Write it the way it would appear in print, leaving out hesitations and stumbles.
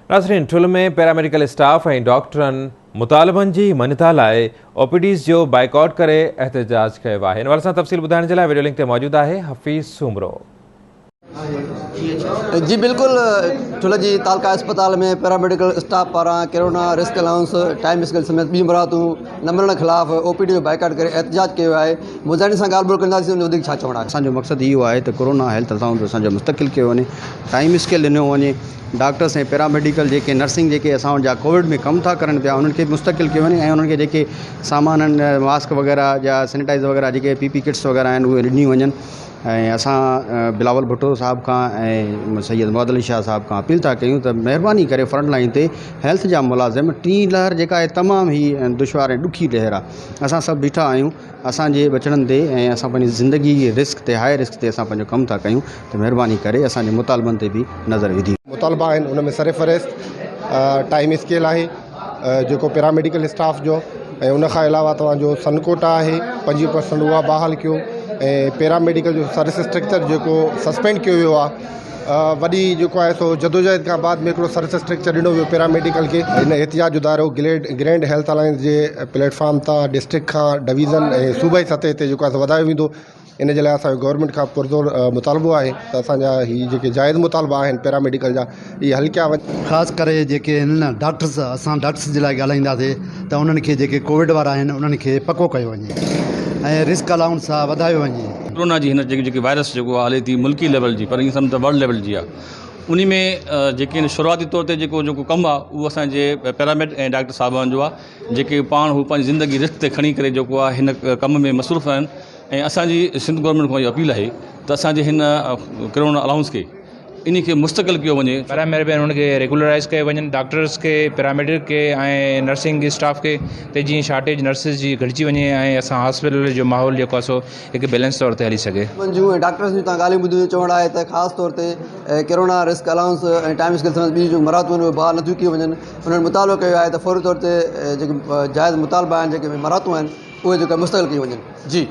नाज़रीन, ठुल में पैरामेडिकल स्टाफ ऐं डॉक्टरनि मुतालबनि जी मञता लाइ ओपीडीज़ जो बाइकॉट करे एहतजाज कयो आहे। इन वारे सां तफ़सील ॿुधाइण जे लाइ वीडियो लिंक ते मौजूदु आहे हफ़ीज़ सूमरो। जी बिल्कुल, ठुल जी तालका अस्पताल में पैरामेडिकल स्टाफ पारां corona risk allowance time scale समेत ॿी मुरादूं न मिलण ख़िलाफ़ ओपीडी जो बाइकाट करे एहतजाज कयो आहे। मुज़ाहिरीन सां ॻाल्हि ॿोल कंदासीं, उन वधीक छा चवणा आहे। असांजो मक़सदु इहो आहे त कोरोना हेल्थ अकाउंट असांजो मुस्तक़िल कयो वञे, टाइम स्केल ॾिनो वञे, डॉक्टर्स ऐं पैरामेडिकल जेके नर्सिंग जेके असां वटि जा कोविड में कमु था करनि पिया उन्हनि खे मुस्तक़िल कयो वञे ऐं उन्हनि खे जेके सामान आहिनि मास्क वग़ैरह या सैनिटाइज़र वग़ैरह जेके पीपी किट्स वग़ैरह आहिनि उहे ॾिनी वञनि। ऐं असां बिलावल भुट्टो साहब खां ऐं सैयद मुहम्मद अली शाह साहब खां अपील था कयूं त महिरबानी करे फ्रंट लाइन ते हेल्थ जा मुलाज़िम टी लहर जेका आहे तमामु ई दुश्वार ऐं ॾुखी लहर आहे। असां सभु बीठा आहियूं असांजे बचड़नि ते ऐं असां पंहिंजी ज़िंदगी रिस्क ते हाई रिस्क ते असां पंहिंजो कमु था कयूं, त महिरबानी करे असांजे मुतालबनि ते बि नज़र विधी। मुतालबा आहिनि उन में सरफ़हरिस्त टाइम स्केल आहे जेको पैरामेडिकल स्टाफ जो, ऐं उनखां अलावा तव्हांजो सनकोटा आहे 25% उहा बहाल कयो ऐं पैरामेडिकल जो सर्विस स्ट्रक्चर जेको सस्पेंड कयो वियो आहे। वॾी जेको आहे सो जदोजहद खां बाद में हिकिड़ो सर्विस स्ट्रक्चर ॾिनो वियो पैरामेडिकल खे। हिन एहतियात जो दायरो ग्रैंड हेल्थ अलायंस जे प्लेटफॉर्म तां डिस्ट्रिक्ट खां डिवीज़न ऐं सूबाई सतह ते जेको आहे वधायो वेंदो। इन जे लाइ असांजो गवर्नमेंट खां पुरज़ोर मुतालबो आहे त असांजा हीअ जेके जाइज़ मुतालबा आहिनि पैरामेडिकल जा इहे हल कया वञनि। ख़ासि करे जेके हिन डॉक्टर्स असां डॉक्टर्स जे लाइ ॻाल्हाईंदासीं त उन्हनि खे जेके कोविड वारा आहिनि उन्हनि खे पको कयो वञे ऐं रिस्क अलाउंस सां वधायो वञे। कोरोना जी हिन जेकी वायरस जेको हले थी मुल्की लेवल जी, पर ईअं सम्झ त वर्ल्ड लेवल जी आहे, उन में जेके शुरूआती तौर ते जेको कमु आहे उहो असांजे पैरामेड ऐं डॉक्टर साहिबान जो आहे, जेके पाण हू पंहिंजी ज़िंदगी रिस्क ते खणी करे जेको आहे हिन कम में मसरूफ़ आहिनि। ऐं असांजी सिंध गवर्नमेंट खां इहा अपील आहे त असांजे हिन कोरोना अलाउंस खे इन खे मुस्तक़िल कयो वञे। पैरामेड में उनखे रेगुलराइज़ कयो वञनि, डॉक्टर्स खे पैरामेडिक खे ऐं नर्सिंग स्टाफ खे ते जीअं शार्टेज नर्सिस जी घटिजी वञे ऐं असां हॉस्पिटल जो माहौल जेको आहे सो हिकु बैलेंस तौर ते हली सघे। जूं ऐं डॉक्टर्स जूं तव्हां ॻाल्हियूं ॿुधियूं, चवणु आहे त ख़ासि तौर ते कोरोना रिस्क अलाउंस ऐं टाइम स्केल समेत ॿी जूं मरातूं आहिनि उहे बहाल नथियूं कयूं वञनि। उन्हनि मुतालबो कयो आहे त फौरी तौर ते जेके जाइज़ मुतालबा आहिनि, जेके मरातूं आहिनि उहे जेके मुस्तक़िल कयूं वञनि। जी।